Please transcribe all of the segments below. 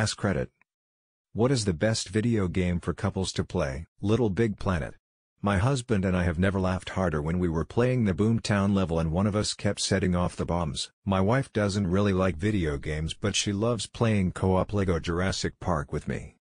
AskReddit. What is the best video game for couples to play? Little Big Planet. My husband and I have never laughed harder when we were playing the Boomtown level and one of us kept setting off the bombs. My wife doesn't really like video games, but she loves playing co-op Lego Jurassic Park with me.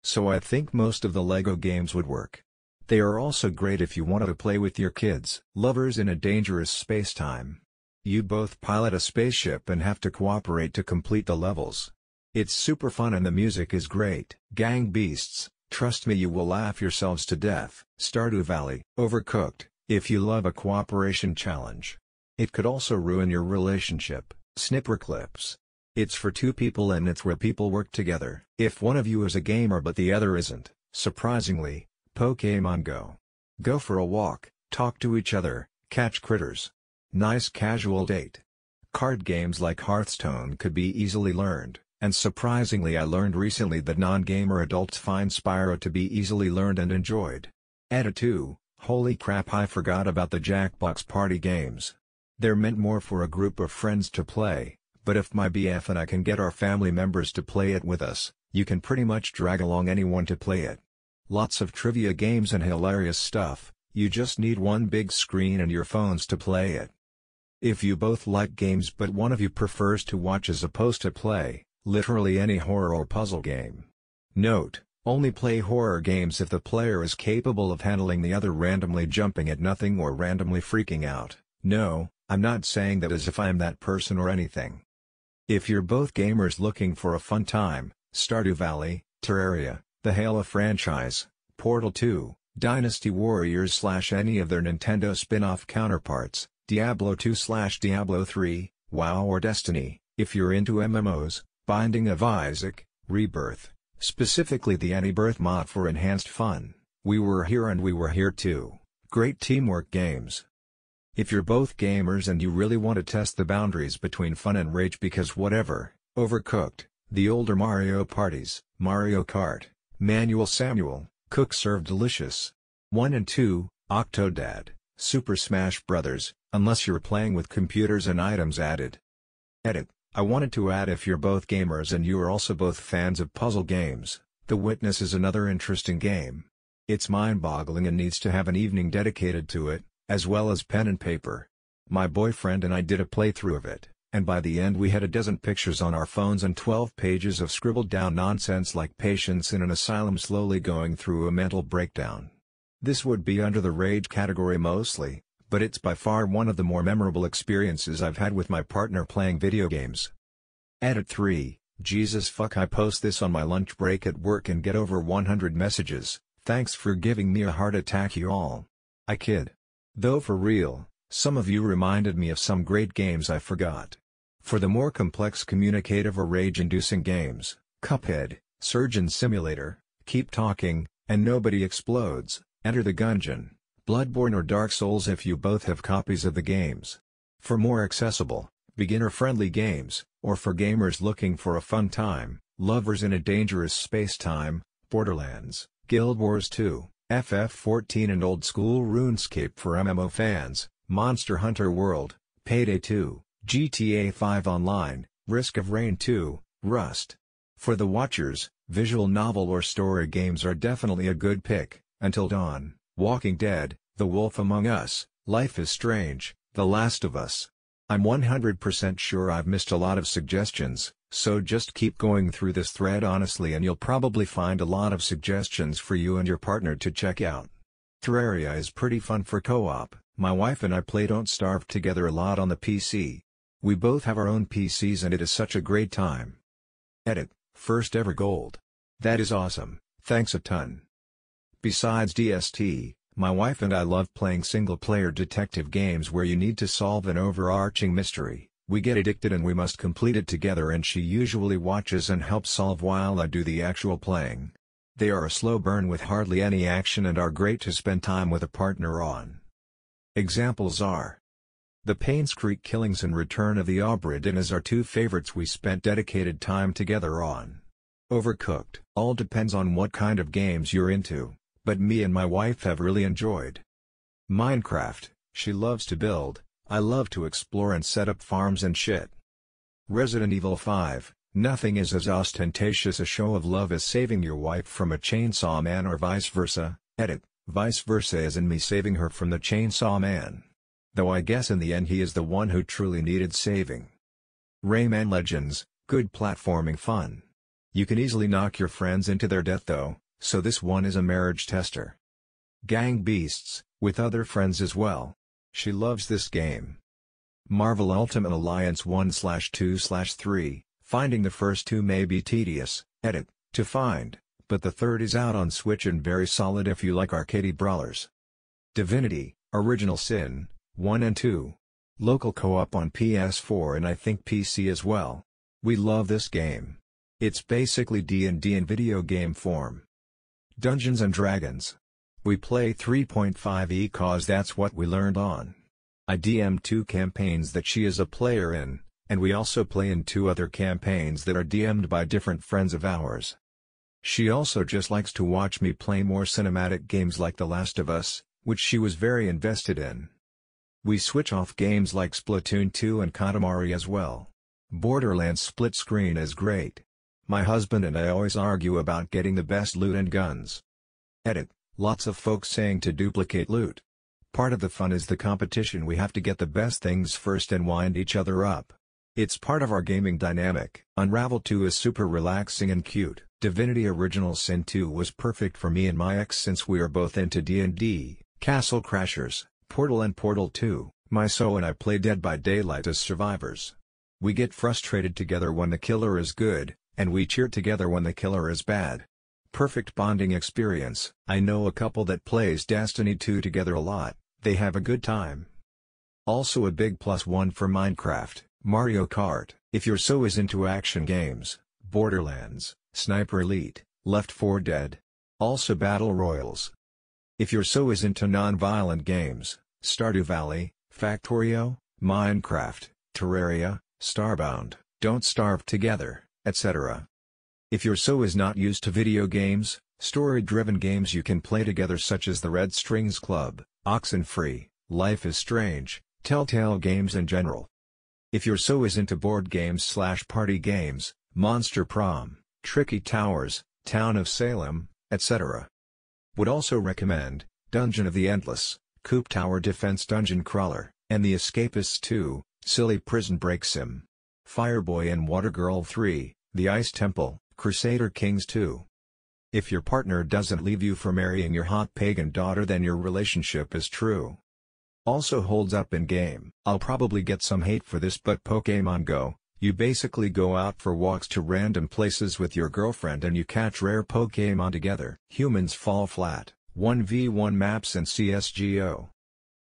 So I think most of the Lego games would work. They are also great if you want to play with your kids. Lovers in a Dangerous Space-Time. You both pilot a spaceship and have to cooperate to complete the levels. It's super fun and the music is great. Gang Beasts. Trust me, you will laugh yourselves to death. Stardew Valley. Overcooked. If you love a cooperation challenge. It could also ruin your relationship. Snipperclips. It's for two people and it's where people work together. If one of you is a gamer but the other isn't, surprisingly, Pokémon Go. Go for a walk, talk to each other, catch critters. Nice casual date. Card games like Hearthstone could be easily learned. And surprisingly, I learned recently that non-gamer adults find Spyro to be easily learned and enjoyed. Edit 2, holy crap, I forgot about the Jackbox party games. They're meant more for a group of friends to play, but if my BF and I can get our family members to play it with us, you can pretty much drag along anyone to play it. Lots of trivia games and hilarious stuff, you just need one big screen and your phones to play it. If you both like games but one of you prefers to watch as opposed to play, literally any horror or puzzle game. Note: only play horror games if the player is capable of handling the other randomly jumping at nothing or randomly freaking out. No, I'm not saying that as if I'm that person or anything. If you're both gamers looking for a fun time, Stardew Valley, Terraria, the Halo franchise, Portal 2, Dynasty Warriors / any of their Nintendo spin-off counterparts, Diablo 2/Diablo 3, WoW or Destiny, if you're into MMOs, Binding of Isaac, Rebirth, specifically the Anti-Birth mod for enhanced fun, We Were Here and We Were Here Too, great teamwork games. If you're both gamers and you really want to test the boundaries between fun and rage because whatever, Overcooked, the older Mario parties, Mario Kart, Manual Samuel, Cook Serve Delicious. 1 and 2, Octodad, Super Smash Bros., unless you're playing with computers and items added. Edit: I wanted to add, if you're both gamers and you are also both fans of puzzle games, The Witness is another interesting game. It's mind-boggling and needs to have an evening dedicated to it, as well as pen and paper. My boyfriend and I did a playthrough of it, and by the end we had a dozen pictures on our phones and 12 pages of scribbled down nonsense like patients in an asylum slowly going through a mental breakdown. This would be under the rage category mostly, but it's by far one of the more memorable experiences I've had with my partner playing video games. Edit 3, Jesus fuck, I post this on my lunch break at work and get over 100 messages, thanks for giving me a heart attack y'all. I kid. Though for real, some of you reminded me of some great games I forgot. For the more complex communicative or rage-inducing games, Cuphead, Surgeon Simulator, Keep Talking, and Nobody Explodes, Enter the Gungeon, Bloodborne or Dark Souls if you both have copies of the games. For more accessible, beginner-friendly games, or for gamers looking for a fun time, Lovers in a Dangerous Space-Time, Borderlands, Guild Wars 2, FF14 and Old School RuneScape for MMO fans, Monster Hunter World, Payday 2, GTA 5 Online, Risk of Rain 2, Rust. For the watchers, visual novel or story games are definitely a good pick. Until Dawn, Walking Dead, The Wolf Among Us, Life is Strange, The Last of Us. I'm 100% sure I've missed a lot of suggestions, so just keep going through this thread honestly and you'll probably find a lot of suggestions for you and your partner to check out. Terraria is pretty fun for co-op. My wife and I play Don't Starve together a lot on the PC. We both have our own PCs and it is such a great time. Edit: first ever gold. That is awesome, thanks a ton. Besides DST, my wife and I love playing single-player detective games where you need to solve an overarching mystery. We get addicted and we must complete it together, and she usually watches and helps solve while I do the actual playing. They are a slow burn with hardly any action and are great to spend time with a partner on. Examples are The Paynes Creek Killings and Return of the Obra Dinn as our two favorites we spent dedicated time together on. Overcooked. All depends on what kind of games you're into, but me and my wife have really enjoyed. Minecraft, she loves to build, I love to explore and set up farms and shit. Resident Evil 5, Nothing is as ostentatious a show of love as saving your wife from a chainsaw man or vice versa. Edit, vice versa as in me saving her from the chainsaw man. Though I guess in the end he is the one who truly needed saving. Rayman Legends, good platforming fun. You can easily knock your friends into their death though, so this one is a marriage tester. Gang Beasts, with other friends as well. She loves this game. Marvel Ultimate Alliance 1/2/3, finding the first two may be tedious, edit, to find, but the third is out on Switch and very solid if you like arcadey brawlers. Divinity, Original Sin, 1 and 2. Local co-op on PS4 and I think PC as well. We love this game. It's basically D&D in video game form. Dungeons & Dragons. We play 3.5e cause that's what we learned on. I DM'd 2 campaigns that she is a player in, and we also play in 2 other campaigns that are DM'd by different friends of ours. She also just likes to watch me play more cinematic games like The Last of Us, which she was very invested in. We switch off games like Splatoon 2 and Katamari as well. Borderlands split screen is great. My husband and I always argue about getting the best loot and guns. Edit, lots of folks saying to duplicate loot. Part of the fun is the competition. We have to get the best things first and wind each other up. It's part of our gaming dynamic. Unravel 2 is super relaxing and cute. Divinity Original Sin 2 was perfect for me and my ex since we are both into D&D, Castle Crashers, Portal and Portal 2. My so and I play Dead by Daylight as survivors. We get frustrated together when the killer is good, and we cheer together when the killer is bad. Perfect bonding experience. I know a couple that plays Destiny 2 together a lot, they have a good time. Also a big +1 for Minecraft, Mario Kart. If you're so is into action games, Borderlands, Sniper Elite, Left 4 Dead. Also Battle Royals. If you're so is into non-violent games, Stardew Valley, Factorio, Minecraft, Terraria, Starbound, Don't Starve Together, etc. If you're so is not used to video games, story-driven games you can play together such as the Red Strings Club, Oxenfree, Life is Strange, Telltale Games in general. If you're so is into board games/party games, Monster Prom, Tricky Towers, Town of Salem, etc. Would also recommend, Dungeon of the Endless, Coop Tower Defense Dungeon Crawler, and The Escapists 2, Silly Prison Break Sim. Fireboy and Watergirl 3, The Ice Temple, Crusader Kings 2. If your partner doesn't leave you for marrying your hot pagan daughter then your relationship is true. Also holds up in game. I'll probably get some hate for this but Pokémon Go, you basically go out for walks to random places with your girlfriend and you catch rare Pokémon together. Humans Fall Flat, 1v1 maps and CSGO.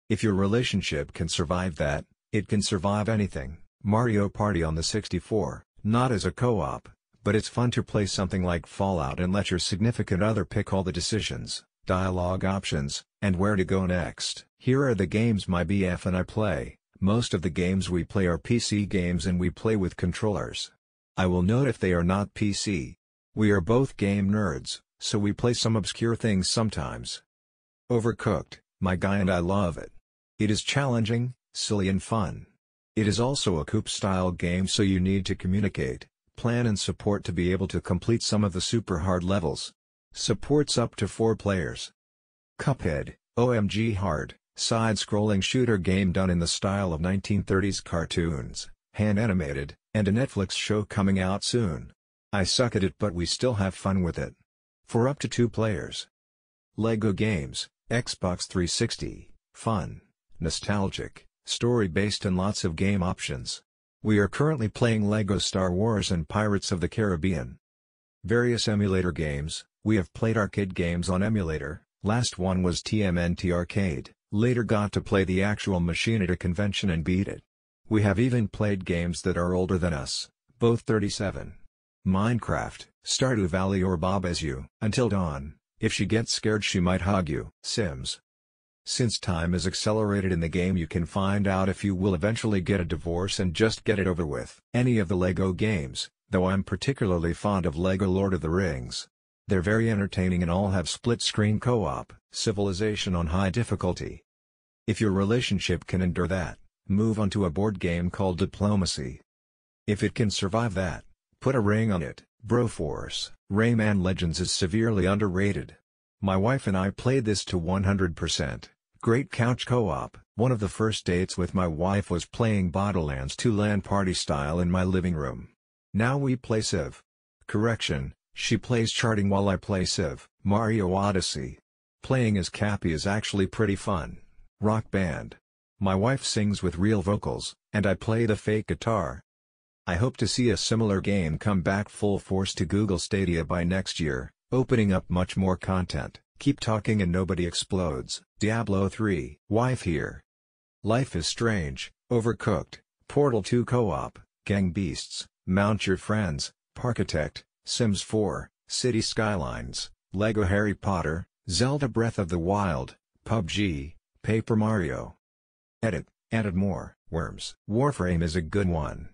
If your relationship can survive that, it can survive anything. Mario Party on the 64, not as a co-op, but it's fun to play something like Fallout and let your significant other pick all the decisions, dialogue options, and where to go next. Here are the games my BF and I play. Most of the games we play are PC games and we play with controllers. I will note if they are not PC. We are both game nerds, so we play some obscure things sometimes. Overcooked, my guy and I love it. It is challenging, silly and fun. It is also a coop-style game so you need to communicate, plan and support to be able to complete some of the super hard levels. Supports up to 4 players. Cuphead, OMG hard, side-scrolling shooter game done in the style of 1930s cartoons, hand-animated, and a Netflix show coming out soon. I suck at it but we still have fun with it. For up to 2 players. Lego games, Xbox 360, fun, nostalgic, story-based and lots of game options. We are currently playing Lego Star Wars and Pirates of the Caribbean. Various emulator games, we have played arcade games on emulator, last one was TMNT Arcade, later got to play the actual machine at a convention and beat it. We have even played games that are older than us, both 37. Minecraft, Stardew Valley or Bob As You. Until Dawn, if she gets scared she might hug you. Sims. Since time is accelerated in the game you can find out if you will eventually get a divorce and just get it over with. Any of the Lego games, though I'm particularly fond of Lego Lord of the Rings. They're very entertaining and all have split-screen co-op. Civilization on high difficulty. If your relationship can endure that, move on to a board game called Diplomacy. If it can survive that, Put a ring on it, Broforce. Rayman Legends is severely underrated. My wife and I played this to 100%. Great couch co-op. One of the first dates with my wife was playing Borderlands 2 LAN party style in my living room. Now we play Civ. Correction, she plays charting while I play Civ. Mario Odyssey. Playing as Cappy is actually pretty fun. Rock Band. My wife sings with real vocals, and I play the fake guitar. I hope to see a similar game come back full force to Google Stadia by next year, opening up much more content. Keep talking and nobody explodes. Diablo 3. Wife here. Life is Strange, Overcooked, Portal 2 Co-op, Gang Beasts, Mount Your Friends, Parkitect, Sims 4, City Skylines, Lego Harry Potter, Zelda Breath of the Wild, PUBG, Paper Mario. Edit, added more. Worms. Warframe is a good one.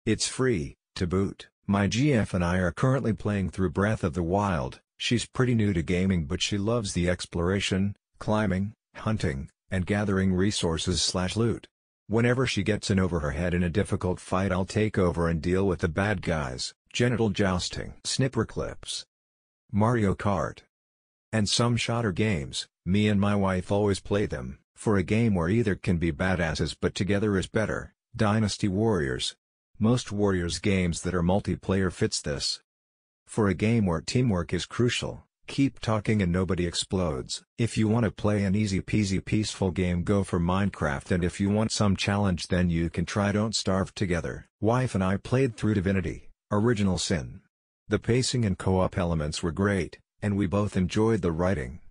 It's free, to boot. My GF and I are currently playing through Breath of the Wild. She's pretty new to gaming but she loves the exploration, climbing, hunting, and gathering resources/loot. Whenever she gets in over her head in a difficult fight I'll take over and deal with the bad guys. Genital jousting. Snipper clips. Mario Kart. And some shooter games. Me and my wife always play them. For a game where either can be badasses but together is better. Dynasty Warriors. Most Warriors games that are multiplayer fits this. For a game where teamwork is crucial, Keep Talking and Nobody Explodes. If you want to play an easy peasy peaceful game go for Minecraft, and if you want some challenge then you can try Don't Starve Together. Wife and I played through Divinity, Original Sin. The pacing and co-op elements were great, and we both enjoyed the writing.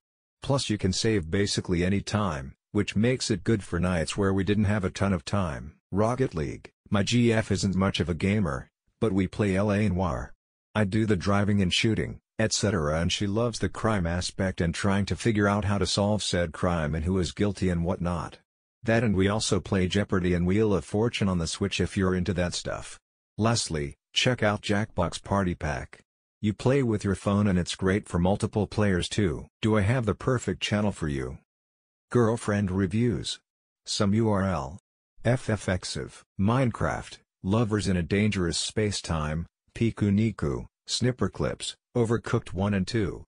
Plus you can save basically any time, which makes it good for nights where we didn't have a ton of time. Rocket League. My GF isn't much of a gamer, but we play LA Noire. I do the driving and shooting, etc., and she loves the crime aspect and trying to figure out how to solve said crime and who is guilty and whatnot. That, and we also play Jeopardy and Wheel of Fortune on the Switch if you're into that stuff. Lastly, check out Jackbox Party Pack. You play with your phone and it's great for multiple players too. Do I have the perfect channel for you? Girlfriend Reviews. Some URL. FFXiv. Minecraft, Lovers in a Dangerous Space-Time, Piku Niku, Snipper Clips, Overcooked 1 and 2.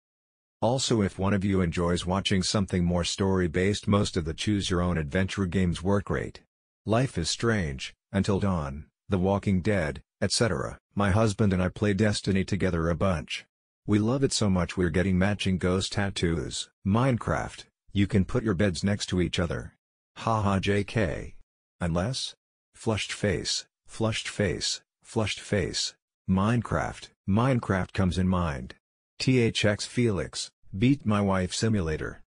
Also, if one of you enjoys watching something more story-based, most of the choose-your-own-adventure games work great. Life is Strange, Until Dawn, The Walking Dead, etc. My husband and I play Destiny together a bunch. We love it so much we're getting matching ghost tattoos. Minecraft, you can put your beds next to each other. Haha JK. Unless? Flushed face, flushed face, flushed face. Minecraft. Minecraft comes in mind. THX Felix, Beat My Wife Simulator.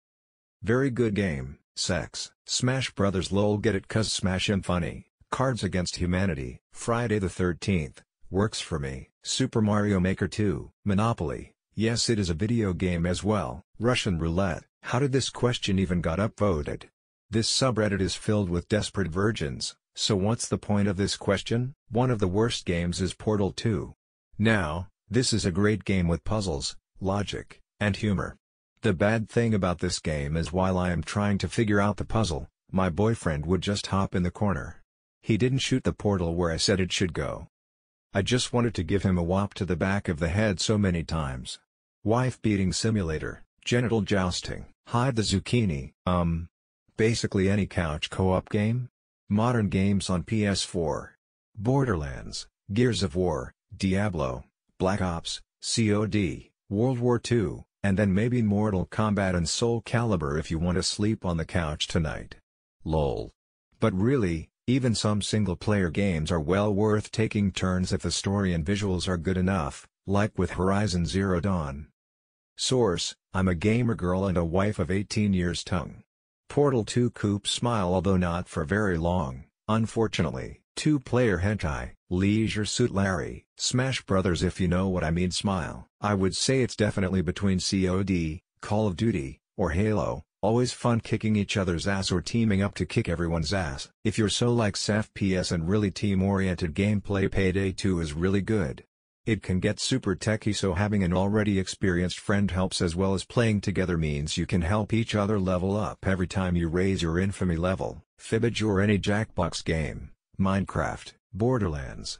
Very good game. Sex. Smash Brothers lol, get it cuz Smash am funny. Cards Against Humanity. Friday the 13th, works for me. Super Mario Maker 2. Monopoly. Yes, it is a video game as well. Russian Roulette. How did this question even got upvoted? This subreddit is filled with desperate virgins, so what's the point of this question? One of the worst games is Portal 2. Now, this is a great game with puzzles, logic, and humor. The bad thing about this game is while I am trying to figure out the puzzle, my boyfriend would just hop in the corner. He didn't shoot the portal where I said it should go. I just wanted to give him a whop to the back of the head so many times. Wife Beating Simulator, Genital Jousting, Hide the Zucchini, basically any couch co-op game? Modern games on PS4. Borderlands, Gears of War, Diablo, Black Ops, COD, World War II, and then maybe Mortal Kombat and Soul Calibur if you want to sleep on the couch tonight. Lol. But really, even some single-player games are well worth taking turns if the story and visuals are good enough, like with Horizon Zero Dawn. Source: I'm a gamer girl and a wife of 18 years. Tongue. Portal 2 Coop Smile, although not for very long, unfortunately. 2-player hentai, Leisure Suit Larry, Smash Brothers if you know what I mean. Smile. I would say it's definitely between COD, Call of Duty, or Halo, always fun kicking each other's ass or teaming up to kick everyone's ass. If you're so likes FPS and really team-oriented gameplay, Payday 2 is really good. It can get super techy, so having an already experienced friend helps, as well as playing together means you can help each other level up every time you raise your infamy level. Fibbage or any Jackbox game. Minecraft, Borderlands.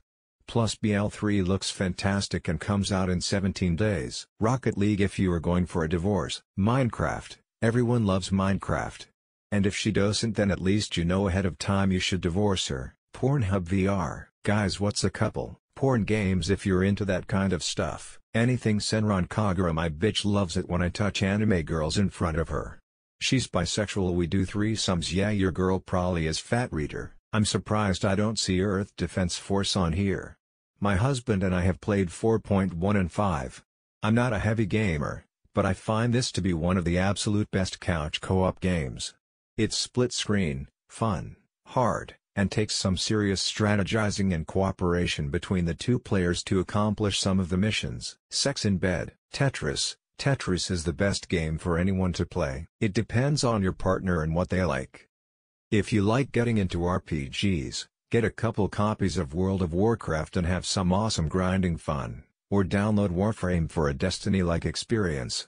Plus BL3 looks fantastic and comes out in 17 days. Rocket League if you are going for a divorce. Minecraft, everyone loves Minecraft. And if she doesn't then at least you know ahead of time you should divorce her. Pornhub VR. Guys, what's a couple? Porn games if you're into that kind of stuff. Anything Senran Kagura, my bitch loves it when I touch anime girls in front of her. She's bisexual, we do threesomes. Yeah, your girl probably is fat reader. I'm surprised I don't see Earth Defense Force on here. My husband and I have played 4.1 and 5. I'm not a heavy gamer, but I find this to be one of the absolute best couch co-op games. It's split screen, fun, hard, and takes some serious strategizing and cooperation between the two players to accomplish some of the missions. Sex in bed. Tetris. Tetris is the best game for anyone to play. It depends on your partner and what they like. If you like getting into RPGs, get a couple copies of World of Warcraft and have some awesome grinding fun, or download Warframe for a Destiny-like experience.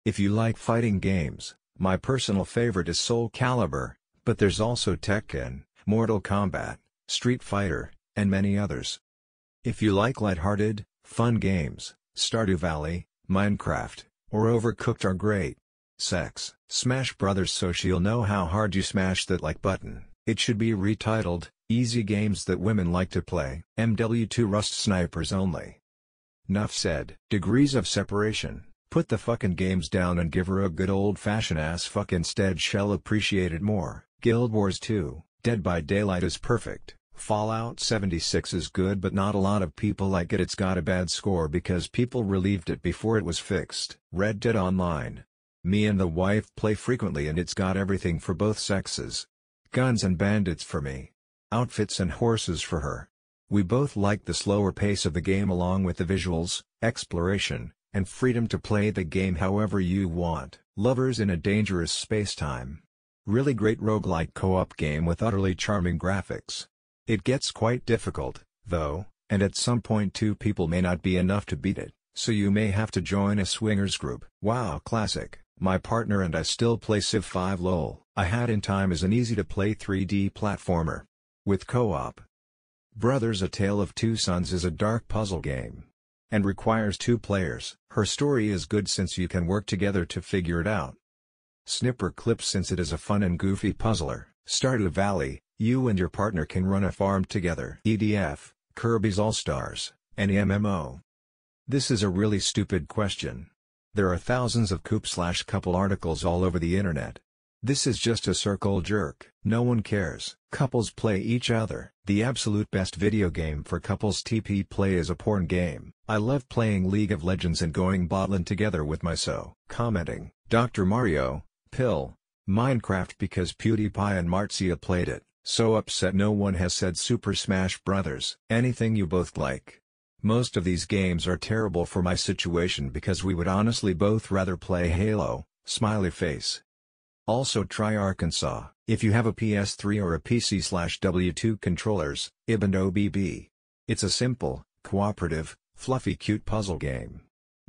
If you like fighting games, my personal favorite is Soul Calibur, but there's also Tekken, Mortal Kombat, Street Fighter, and many others. If you like lighthearted, fun games, Stardew Valley, Minecraft, or Overcooked are great. Sex. Smash Brothers, so she'll know how hard you smash that like button. It should be retitled, Easy Games That Women Like to Play. MW2 Rust Snipers Only. Nuff said. Degrees of separation. Put the fucking games down and give her a good old-fashioned ass fuck instead, she'll appreciate it more. Guild Wars 2. Dead by Daylight is perfect. Fallout 76 is good but not a lot of people like it. It's got a bad score because people relieved it before it was fixed. Red Dead Online. Me and the wife play frequently and it's got everything for both sexes. Guns and bandits for me. Outfits and horses for her. We both like the slower pace of the game along with the visuals, exploration, and freedom to play the game however you want. Lovers in a Dangerous Space-Time. Really great roguelike co-op game with utterly charming graphics. It gets quite difficult, though, and at some point two people may not be enough to beat it, so you may have to join a swingers group. WoW Classic. My partner and I still play Civ 5 LOL. I Had in Time is an easy-to-play 3D platformer. With co-op. Brothers A Tale of Two Sons is a dark puzzle game. And requires 2 players. Her story is good since you can work together to figure it out. Snipper Clips since it is a fun and goofy puzzler. Stardew Valley, you and your partner can run a farm together. EDF, Kirby's All-Stars, any MMO. This is a really stupid question. There are thousands of coop/couple articles all over the internet. This is just a circle jerk. No one cares. Couples play each other. The absolute best video game for couples TP play is a porn game. I love playing League of Legends and going botlane together with my so. Commenting. Dr. Mario, Pill, Minecraft because PewDiePie and Marcia played it. So upset no one has said Super Smash Brothers. Anything you both like. Most of these games are terrible for my situation because we would honestly both rather play Halo, smiley face. Also try Arkansas, if you have a PS3 or a PC/W2 controllers, IB and OBB. It's a simple, cooperative, fluffy cute puzzle game.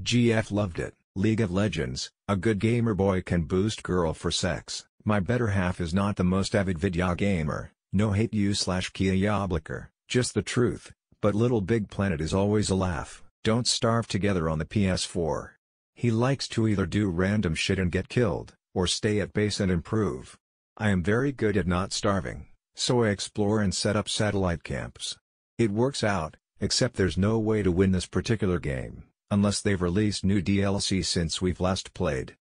GF loved it. League of Legends, a good gamer boy can boost girl for sex. My better half is not the most avid video gamer, no hate you/Kia Yabliker, just the truth. But Little Big Planet is always a laugh. Don't starve together on the PS4. He likes to either do random shit and get killed, or stay at base and improve. I am very good at not starving, so I explore and set up satellite camps. It works out, except there's no way to win this particular game, unless they've released new DLC since we've last played.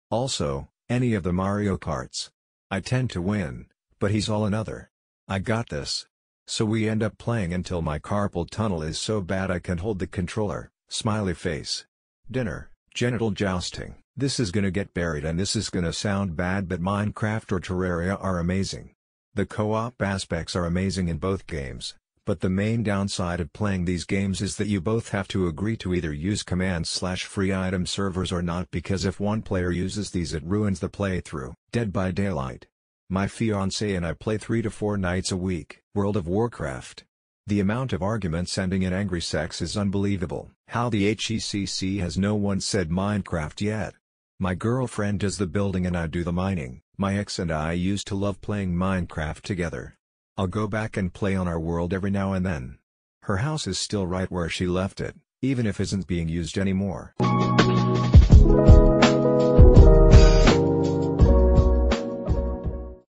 Also, any of the Mario Karts. I tend to win, but he's all another. I got this. So we end up playing until my carpal tunnel is so bad I can hold the controller, smiley face. Dinner, genital jousting. This is gonna get buried and this is gonna sound bad but Minecraft or Terraria are amazing. The co-op aspects are amazing in both games, but the main downside of playing these games is that you both have to agree to either use command/free item servers or not because if one player uses these it ruins the playthrough. Dead by Daylight. My fiancé and I play 3 to 4 nights a week. World of Warcraft. The amount of arguments ending in angry sex is unbelievable. How the HECC has no one said Minecraft yet. My girlfriend does the building and I do the mining. My ex and I used to love playing Minecraft together. I'll go back and play on our world every now and then. Her house is still right where she left it, even if isn't being used anymore.